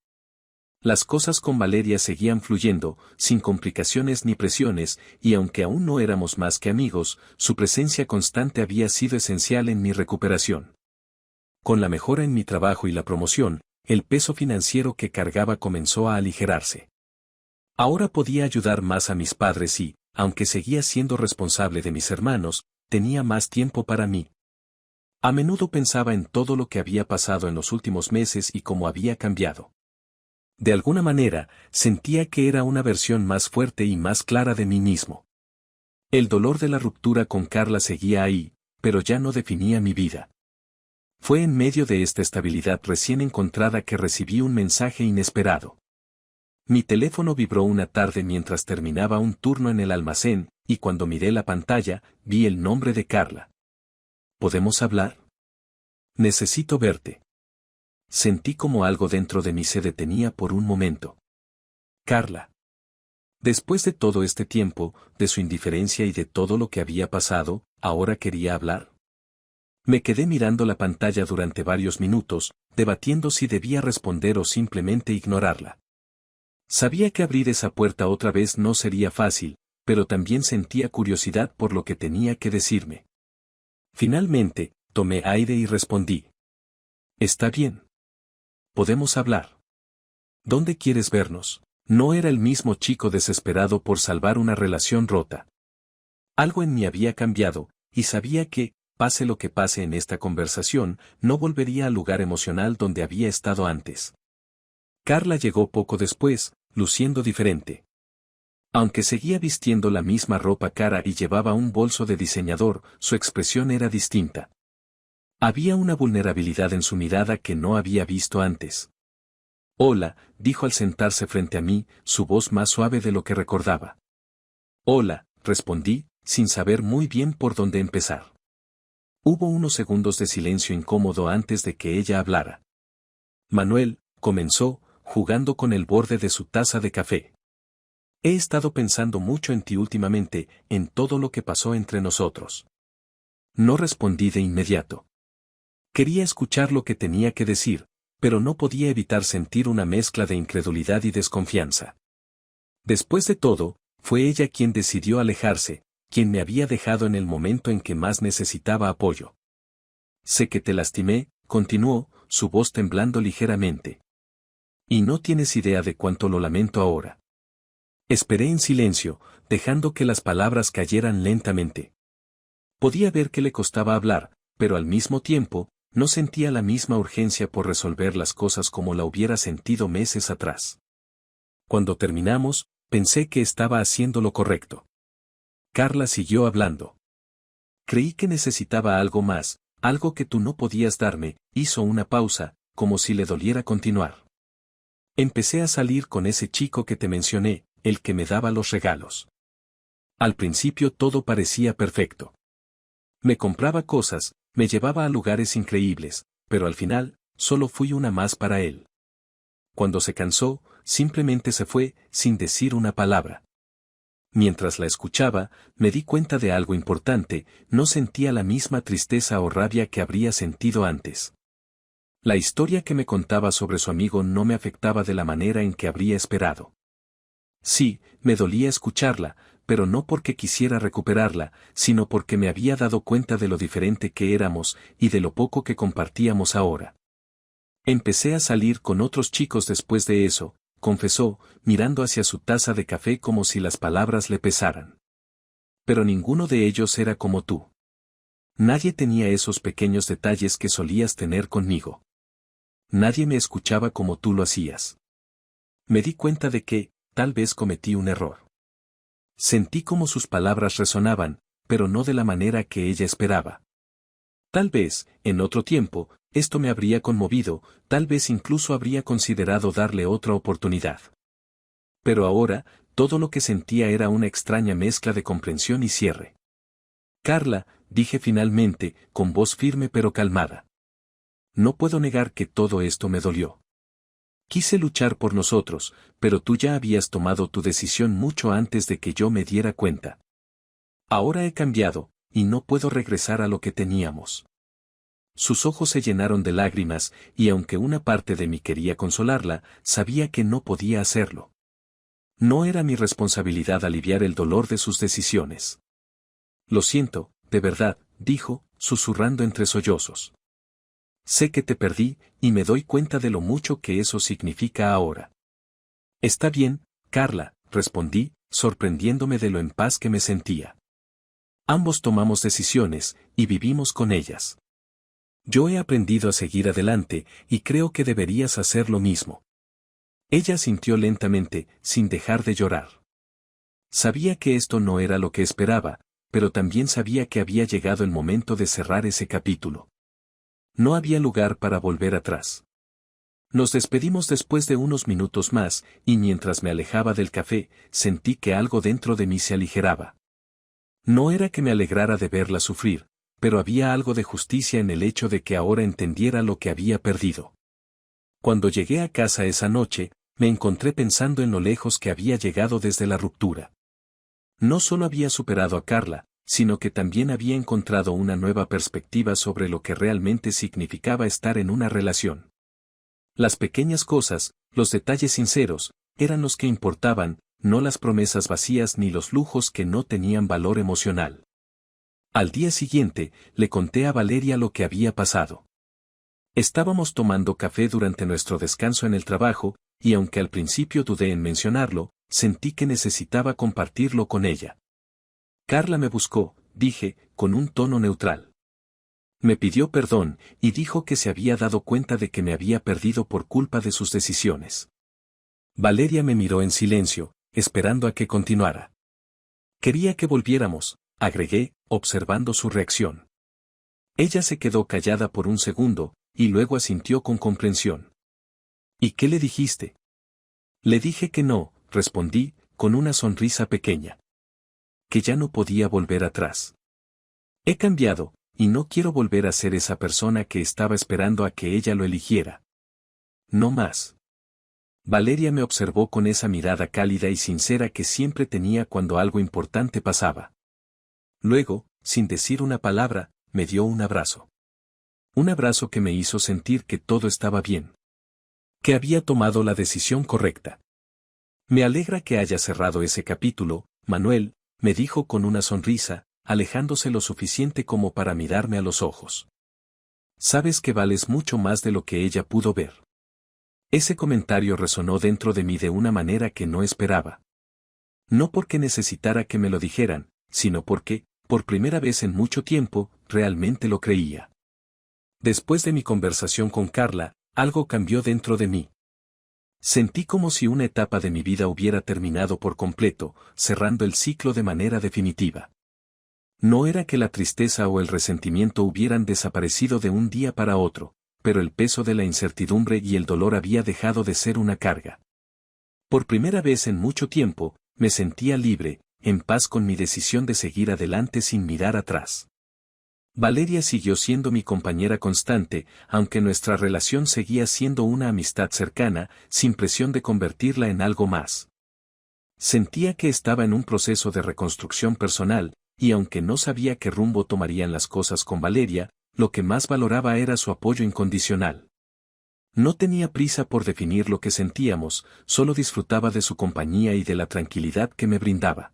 Las cosas con Valeria seguían fluyendo, sin complicaciones ni presiones, y aunque aún no éramos más que amigos, su presencia constante había sido esencial en mi recuperación. Con la mejora en mi trabajo y la promoción, el peso financiero que cargaba comenzó a aligerarse. Ahora podía ayudar más a mis padres y, aunque seguía siendo responsable de mis hermanos, tenía más tiempo para mí. A menudo pensaba en todo lo que había pasado en los últimos meses y cómo había cambiado. De alguna manera, sentía que era una versión más fuerte y más clara de mí mismo. El dolor de la ruptura con Carla seguía ahí, pero ya no definía mi vida. Fue en medio de esta estabilidad recién encontrada que recibí un mensaje inesperado. Mi teléfono vibró una tarde mientras terminaba un turno en el almacén, y cuando miré la pantalla, vi el nombre de Carla. ¿Podemos hablar? Necesito verte. Sentí como algo dentro de mí se detenía por un momento. Carla. Después de todo este tiempo, de su indiferencia y de todo lo que había pasado, ¿ahora quería hablar? Me quedé mirando la pantalla durante varios minutos, debatiendo si debía responder o simplemente ignorarla. Sabía que abrir esa puerta otra vez no sería fácil, pero también sentía curiosidad por lo que tenía que decirme. Finalmente, tomé aire y respondí. Está bien. Podemos hablar. ¿Dónde quieres vernos? No era el mismo chico desesperado por salvar una relación rota. Algo en mí había cambiado, y sabía que, pase lo que pase en esta conversación, no volvería al lugar emocional donde había estado antes. Carla llegó poco después, luciendo diferente. Aunque seguía vistiendo la misma ropa cara y llevaba un bolso de diseñador, su expresión era distinta. Había una vulnerabilidad en su mirada que no había visto antes. Hola, dijo al sentarse frente a mí, su voz más suave de lo que recordaba. Hola, respondí, sin saber muy bien por dónde empezar. Hubo unos segundos de silencio incómodo antes de que ella hablara. Manuel, comenzó, jugando con el borde de su taza de café. He estado pensando mucho en ti últimamente, en todo lo que pasó entre nosotros. No respondí de inmediato. Quería escuchar lo que tenía que decir, pero no podía evitar sentir una mezcla de incredulidad y desconfianza. Después de todo, fue ella quien decidió alejarse, quien me había dejado en el momento en que más necesitaba apoyo. Sé que te lastimé, continuó, su voz temblando ligeramente. Y no tienes idea de cuánto lo lamento ahora. Esperé en silencio, dejando que las palabras cayeran lentamente. Podía ver que le costaba hablar, pero al mismo tiempo, no sentía la misma urgencia por resolver las cosas como la hubiera sentido meses atrás. Cuando terminamos, pensé que estaba haciendo lo correcto. Carla siguió hablando. Creí que necesitaba algo más, algo que tú no podías darme, hizo una pausa, como si le doliera continuar. Empecé a salir con ese chico que te mencioné, el que me daba los regalos. Al principio todo parecía perfecto. Me compraba cosas, me llevaba a lugares increíbles, pero al final, solo fui una más para él. Cuando se cansó, simplemente se fue, sin decir una palabra. Mientras la escuchaba, me di cuenta de algo importante, no sentía la misma tristeza o rabia que habría sentido antes. La historia que me contaba sobre su amigo no me afectaba de la manera en que habría esperado. Sí, me dolía escucharla, pero no porque quisiera recuperarla, sino porque me había dado cuenta de lo diferente que éramos y de lo poco que compartíamos ahora. Empecé a salir con otros chicos después de eso, confesó, mirando hacia su taza de café como si las palabras le pesaran. Pero ninguno de ellos era como tú. Nadie tenía esos pequeños detalles que solías tener conmigo. Nadie me escuchaba como tú lo hacías. Me di cuenta de que, tal vez cometí un error. Sentí como sus palabras resonaban, pero no de la manera que ella esperaba. Tal vez, en otro tiempo, esto me habría conmovido, tal vez incluso habría considerado darle otra oportunidad. Pero ahora, todo lo que sentía era una extraña mezcla de comprensión y cierre. Carla, dije finalmente, con voz firme pero calmada. No puedo negar que todo esto me dolió. Quise luchar por nosotros, pero tú ya habías tomado tu decisión mucho antes de que yo me diera cuenta. Ahora he cambiado, y no puedo regresar a lo que teníamos. Sus ojos se llenaron de lágrimas, y aunque una parte de mí quería consolarla, sabía que no podía hacerlo. No era mi responsabilidad aliviar el dolor de sus decisiones. Lo siento, de verdad, dijo, susurrando entre sollozos. Sé que te perdí, y me doy cuenta de lo mucho que eso significa ahora. Está bien, Carla, respondí, sorprendiéndome de lo en paz que me sentía. Ambos tomamos decisiones, y vivimos con ellas. Yo he aprendido a seguir adelante, y creo que deberías hacer lo mismo. Ella sintió lentamente, sin dejar de llorar. Sabía que esto no era lo que esperaba, pero también sabía que había llegado el momento de cerrar ese capítulo. No había lugar para volver atrás. Nos despedimos después de unos minutos más, y mientras me alejaba del café, sentí que algo dentro de mí se aligeraba. No era que me alegrara de verla sufrir, pero había algo de justicia en el hecho de que ahora entendiera lo que había perdido. Cuando llegué a casa esa noche, me encontré pensando en lo lejos que había llegado desde la ruptura. No solo había superado a Carla, sino que también había encontrado una nueva perspectiva sobre lo que realmente significaba estar en una relación. Las pequeñas cosas, los detalles sinceros, eran los que importaban, no las promesas vacías ni los lujos que no tenían valor emocional. Al día siguiente, le conté a Valeria lo que había pasado. Estábamos tomando café durante nuestro descanso en el trabajo, y aunque al principio dudé en mencionarlo, sentí que necesitaba compartirlo con ella. Carla me buscó, dije, con un tono neutral. Me pidió perdón, y dijo que se había dado cuenta de que me había perdido por culpa de sus decisiones. Valeria me miró en silencio, esperando a que continuara. Quería que volviéramos, agregué, observando su reacción. Ella se quedó callada por un segundo, y luego asintió con comprensión. ¿Y qué le dijiste? Le dije que no, respondí, con una sonrisa pequeña. Que ya no podía volver atrás. He cambiado, y no quiero volver a ser esa persona que estaba esperando a que ella lo eligiera. No más. Valeria me observó con esa mirada cálida y sincera que siempre tenía cuando algo importante pasaba. Luego, sin decir una palabra, me dio un abrazo. Un abrazo que me hizo sentir que todo estaba bien. Que había tomado la decisión correcta. Me alegra que haya cerrado ese capítulo, Manuel, me dijo con una sonrisa, alejándose lo suficiente como para mirarme a los ojos. Sabes que vales mucho más de lo que ella pudo ver. Ese comentario resonó dentro de mí de una manera que no esperaba. No porque necesitara que me lo dijeran, sino porque, por primera vez en mucho tiempo, realmente lo creía. Después de mi conversación con Carla, algo cambió dentro de mí. Sentí como si una etapa de mi vida hubiera terminado por completo, cerrando el ciclo de manera definitiva. No era que la tristeza o el resentimiento hubieran desaparecido de un día para otro, pero el peso de la incertidumbre y el dolor había dejado de ser una carga. Por primera vez en mucho tiempo, me sentía libre, en paz con mi decisión de seguir adelante sin mirar atrás. Valeria siguió siendo mi compañera constante, aunque nuestra relación seguía siendo una amistad cercana, sin presión de convertirla en algo más. Sentía que estaba en un proceso de reconstrucción personal, y aunque no sabía qué rumbo tomarían las cosas con Valeria, lo que más valoraba era su apoyo incondicional. No tenía prisa por definir lo que sentíamos, solo disfrutaba de su compañía y de la tranquilidad que me brindaba.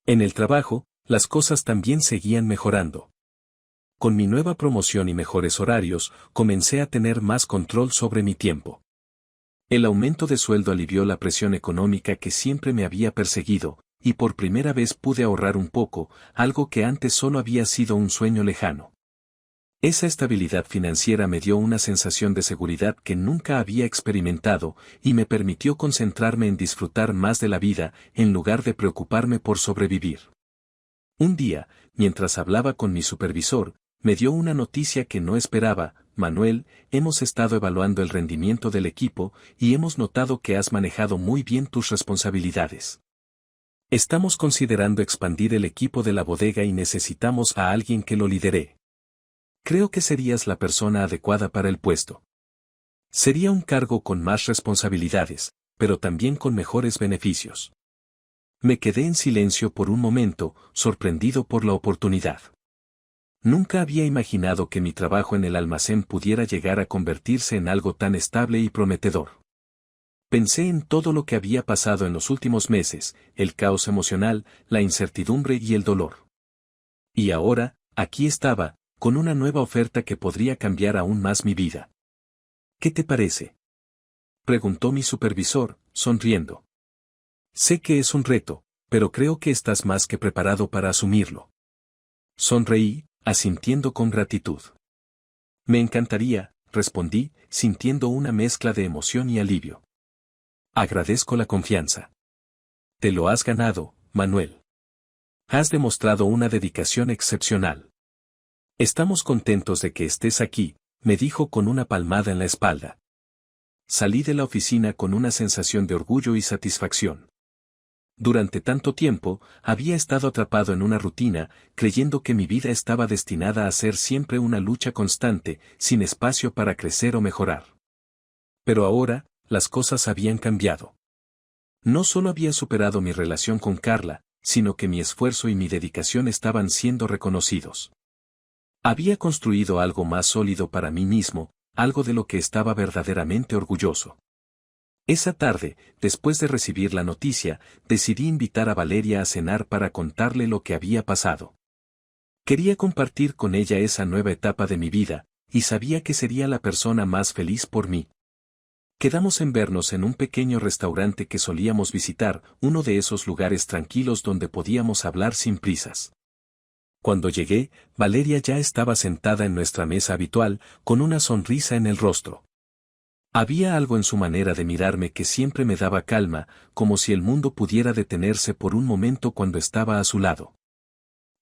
En el trabajo, las cosas también seguían mejorando. Con mi nueva promoción y mejores horarios, comencé a tener más control sobre mi tiempo. El aumento de sueldo alivió la presión económica que siempre me había perseguido, y por primera vez pude ahorrar un poco, algo que antes solo había sido un sueño lejano. Esa estabilidad financiera me dio una sensación de seguridad que nunca había experimentado, y me permitió concentrarme en disfrutar más de la vida, en lugar de preocuparme por sobrevivir. Un día, mientras hablaba con mi supervisor, me dio una noticia que no esperaba: Manuel, hemos estado evaluando el rendimiento del equipo, y hemos notado que has manejado muy bien tus responsabilidades. Estamos considerando expandir el equipo de la bodega y necesitamos a alguien que lo lidere. Creo que serías la persona adecuada para el puesto. Sería un cargo con más responsabilidades, pero también con mejores beneficios. Me quedé en silencio por un momento, sorprendido por la oportunidad. Nunca había imaginado que mi trabajo en el almacén pudiera llegar a convertirse en algo tan estable y prometedor. Pensé en todo lo que había pasado en los últimos meses, el caos emocional, la incertidumbre y el dolor. Y ahora, aquí estaba, con una nueva oferta que podría cambiar aún más mi vida. ¿Qué te parece?, preguntó mi supervisor, sonriendo. Sé que es un reto, pero creo que estás más que preparado para asumirlo. Sonreí, asintiendo con gratitud. Me encantaría, respondí, sintiendo una mezcla de emoción y alivio. Agradezco la confianza. Te lo has ganado, Manuel. Has demostrado una dedicación excepcional. Estamos contentos de que estés aquí, me dijo con una palmada en la espalda. Salí de la oficina con una sensación de orgullo y satisfacción. Durante tanto tiempo, había estado atrapado en una rutina, creyendo que mi vida estaba destinada a ser siempre una lucha constante, sin espacio para crecer o mejorar. Pero ahora, las cosas habían cambiado. No solo había superado mi relación con Carla, sino que mi esfuerzo y mi dedicación estaban siendo reconocidos. Había construido algo más sólido para mí mismo, algo de lo que estaba verdaderamente orgulloso. Esa tarde, después de recibir la noticia, decidí invitar a Valeria a cenar para contarle lo que había pasado. Quería compartir con ella esa nueva etapa de mi vida, y sabía que sería la persona más feliz por mí. Quedamos en vernos en un pequeño restaurante que solíamos visitar, uno de esos lugares tranquilos donde podíamos hablar sin prisas. Cuando llegué, Valeria ya estaba sentada en nuestra mesa habitual, con una sonrisa en el rostro. Había algo en su manera de mirarme que siempre me daba calma, como si el mundo pudiera detenerse por un momento cuando estaba a su lado.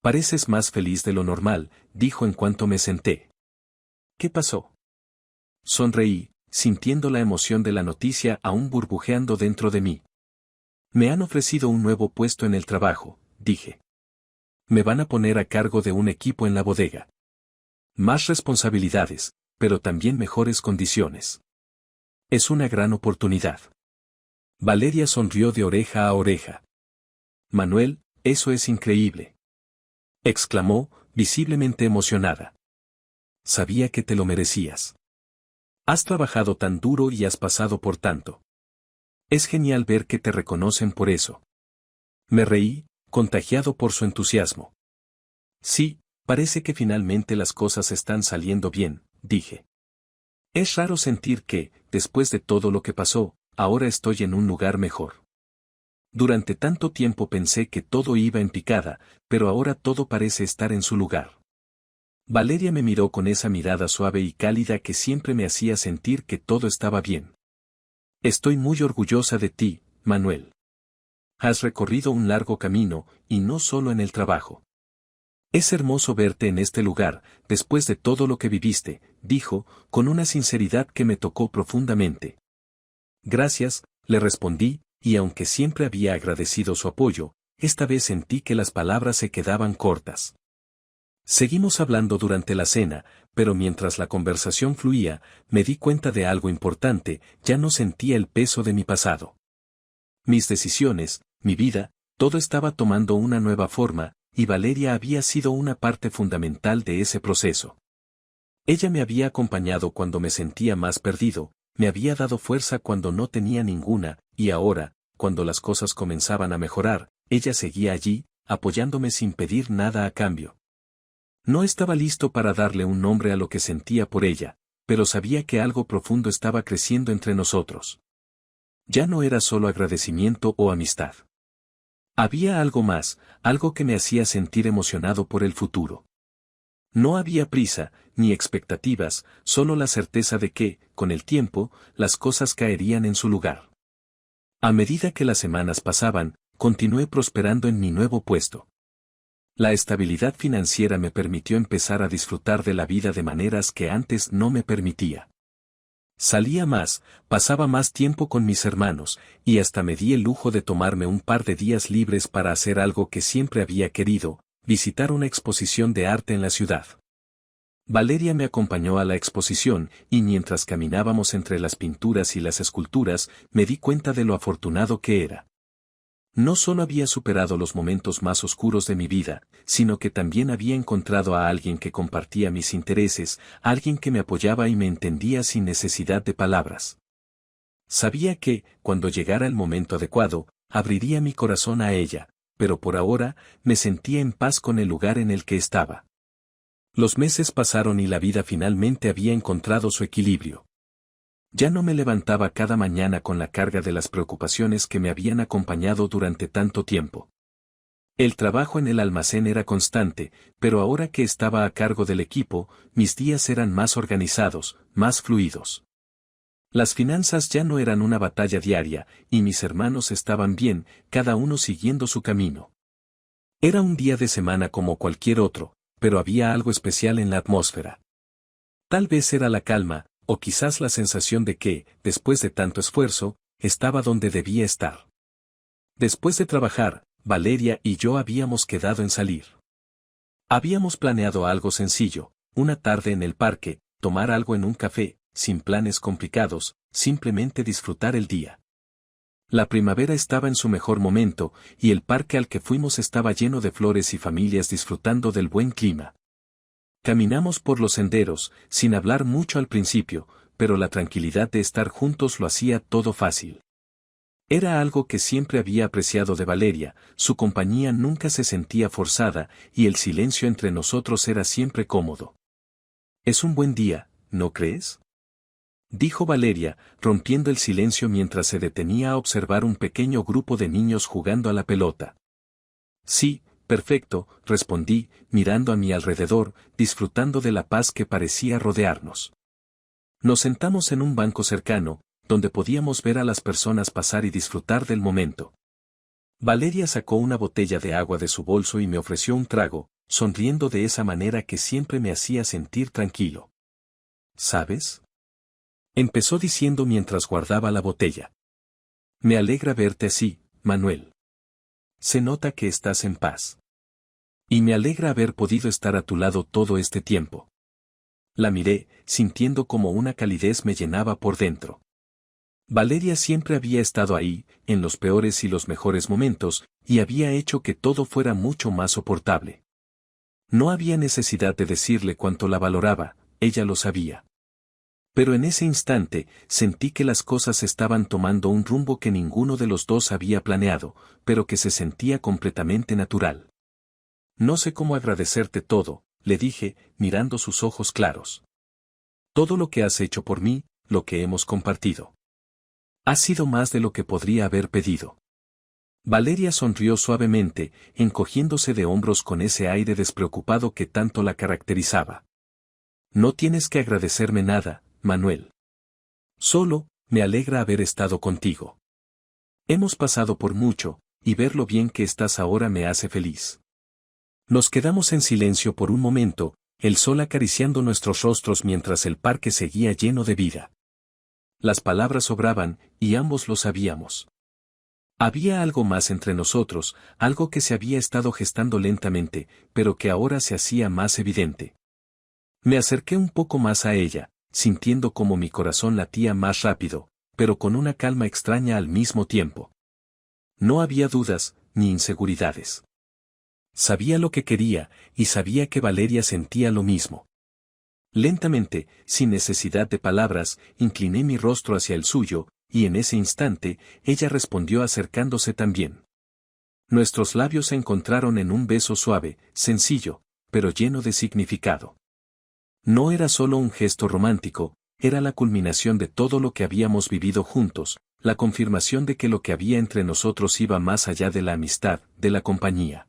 Pareces más feliz de lo normal, dijo en cuanto me senté. ¿Qué pasó? Sonreí, sintiendo la emoción de la noticia aún burbujeando dentro de mí. Me han ofrecido un nuevo puesto en el trabajo, dije. Me van a poner a cargo de un equipo en la bodega. Más responsabilidades, pero también mejores condiciones. Es una gran oportunidad. Valeria sonrió de oreja a oreja. Manuel, eso es increíble. Exclamó, visiblemente emocionada. Sabía que te lo merecías. Has trabajado tan duro y has pasado por tanto. Es genial ver que te reconocen por eso. Me reí, contagiado por su entusiasmo. Sí, parece que finalmente las cosas están saliendo bien, dije. Es raro sentir que, después de todo lo que pasó, ahora estoy en un lugar mejor. Durante tanto tiempo pensé que todo iba en picada, pero ahora todo parece estar en su lugar. Valeria me miró con esa mirada suave y cálida que siempre me hacía sentir que todo estaba bien. Estoy muy orgullosa de ti, Manuel. Has recorrido un largo camino, y no solo en el trabajo. Es hermoso verte en este lugar, después de todo lo que viviste, dijo, con una sinceridad que me tocó profundamente. Gracias, le respondí, y aunque siempre había agradecido su apoyo, esta vez sentí que las palabras se quedaban cortas. Seguimos hablando durante la cena, pero mientras la conversación fluía, me di cuenta de algo importante, ya no sentía el peso de mi pasado. Mis decisiones, mi vida, todo estaba tomando una nueva forma, y Valeria había sido una parte fundamental de ese proceso. Ella me había acompañado cuando me sentía más perdido, me había dado fuerza cuando no tenía ninguna, y ahora, cuando las cosas comenzaban a mejorar, ella seguía allí, apoyándome sin pedir nada a cambio. No estaba listo para darle un nombre a lo que sentía por ella, pero sabía que algo profundo estaba creciendo entre nosotros. Ya no era solo agradecimiento o amistad. Había algo más, algo que me hacía sentir emocionado por el futuro. No había prisa, ni expectativas, solo la certeza de que, con el tiempo, las cosas caerían en su lugar. A medida que las semanas pasaban, continué prosperando en mi nuevo puesto. La estabilidad financiera me permitió empezar a disfrutar de la vida de maneras que antes no me permitía. Salía más, pasaba más tiempo con mis hermanos, y hasta me di el lujo de tomarme un par de días libres para hacer algo que siempre había querido, visitar una exposición de arte en la ciudad. Valeria me acompañó a la exposición, y mientras caminábamos entre las pinturas y las esculturas, me di cuenta de lo afortunado que era. No solo había superado los momentos más oscuros de mi vida, sino que también había encontrado a alguien que compartía mis intereses, alguien que me apoyaba y me entendía sin necesidad de palabras. Sabía que, cuando llegara el momento adecuado, abriría mi corazón a ella, pero por ahora, me sentía en paz con el lugar en el que estaba. Los meses pasaron y la vida finalmente había encontrado su equilibrio. Ya no me levantaba cada mañana con la carga de las preocupaciones que me habían acompañado durante tanto tiempo. El trabajo en el almacén era constante, pero ahora que estaba a cargo del equipo, mis días eran más organizados, más fluidos. Las finanzas ya no eran una batalla diaria, y mis hermanos estaban bien, cada uno siguiendo su camino. Era un día de semana como cualquier otro, pero había algo especial en la atmósfera. Tal vez era la calma, o quizás la sensación de que, después de tanto esfuerzo, estaba donde debía estar. Después de trabajar, Valeria y yo habíamos quedado en salir. Habíamos planeado algo sencillo, una tarde en el parque, tomar algo en un café, sin planes complicados, simplemente disfrutar el día. La primavera estaba en su mejor momento, y el parque al que fuimos estaba lleno de flores y familias disfrutando del buen clima. Caminamos por los senderos, sin hablar mucho al principio, pero la tranquilidad de estar juntos lo hacía todo fácil. Era algo que siempre había apreciado de Valeria, su compañía nunca se sentía forzada, y el silencio entre nosotros era siempre cómodo. Es un buen día, ¿no crees? Dijo Valeria, rompiendo el silencio mientras se detenía a observar un pequeño grupo de niños jugando a la pelota. Sí, perfecto, respondí, mirando a mi alrededor, disfrutando de la paz que parecía rodearnos. Nos sentamos en un banco cercano, donde podíamos ver a las personas pasar y disfrutar del momento. Valeria sacó una botella de agua de su bolso y me ofreció un trago, sonriendo de esa manera que siempre me hacía sentir tranquilo. ¿Sabes? Empezó diciendo mientras guardaba la botella. Me alegra verte así, Manuel. Se nota que estás en paz. Y me alegra haber podido estar a tu lado todo este tiempo. La miré, sintiendo como una calidez me llenaba por dentro. Valeria siempre había estado ahí, en los peores y los mejores momentos, y había hecho que todo fuera mucho más soportable. No había necesidad de decirle cuánto la valoraba, ella lo sabía. Pero en ese instante, sentí que las cosas estaban tomando un rumbo que ninguno de los dos había planeado, pero que se sentía completamente natural. No sé cómo agradecerte todo, le dije, mirando sus ojos claros. Todo lo que has hecho por mí, lo que hemos compartido. Ha sido más de lo que podría haber pedido. Valeria sonrió suavemente, encogiéndose de hombros con ese aire despreocupado que tanto la caracterizaba. No tienes que agradecerme nada, Manuel. Solo, me alegra haber estado contigo. Hemos pasado por mucho, y ver lo bien que estás ahora me hace feliz. Nos quedamos en silencio por un momento, el sol acariciando nuestros rostros mientras el parque seguía lleno de vida. Las palabras sobraban, y ambos lo sabíamos. Había algo más entre nosotros, algo que se había estado gestando lentamente, pero que ahora se hacía más evidente. Me acerqué un poco más a ella, sintiendo como mi corazón latía más rápido, pero con una calma extraña al mismo tiempo. No había dudas, ni inseguridades. Sabía lo que quería, y sabía que Valeria sentía lo mismo. Lentamente, sin necesidad de palabras, incliné mi rostro hacia el suyo, y en ese instante, ella respondió acercándose también. Nuestros labios se encontraron en un beso suave, sencillo, pero lleno de significado. No era solo un gesto romántico, era la culminación de todo lo que habíamos vivido juntos, la confirmación de que lo que había entre nosotros iba más allá de la amistad, de la compañía.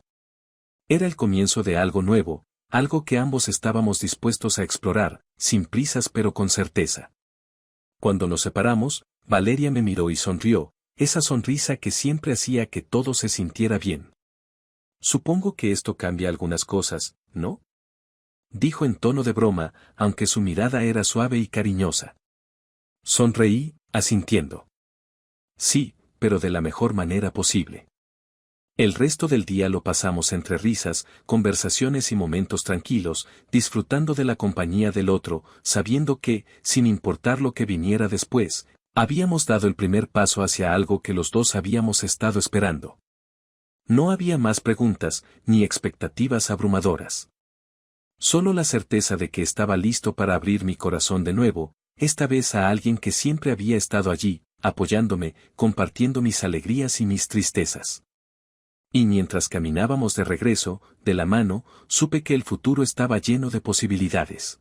Era el comienzo de algo nuevo, algo que ambos estábamos dispuestos a explorar, sin prisas pero con certeza. Cuando nos separamos, Valeria me miró y sonrió, esa sonrisa que siempre hacía que todo se sintiera bien. Supongo que esto cambia algunas cosas, ¿no? Dijo en tono de broma, aunque su mirada era suave y cariñosa. Sonreí, asintiendo. Sí, pero de la mejor manera posible. El resto del día lo pasamos entre risas, conversaciones y momentos tranquilos, disfrutando de la compañía del otro, sabiendo que, sin importar lo que viniera después, habíamos dado el primer paso hacia algo que los dos habíamos estado esperando. No había más preguntas, ni expectativas abrumadoras. Solo la certeza de que estaba listo para abrir mi corazón de nuevo, esta vez a alguien que siempre había estado allí, apoyándome, compartiendo mis alegrías y mis tristezas. Y mientras caminábamos de regreso, de la mano, supe que el futuro estaba lleno de posibilidades.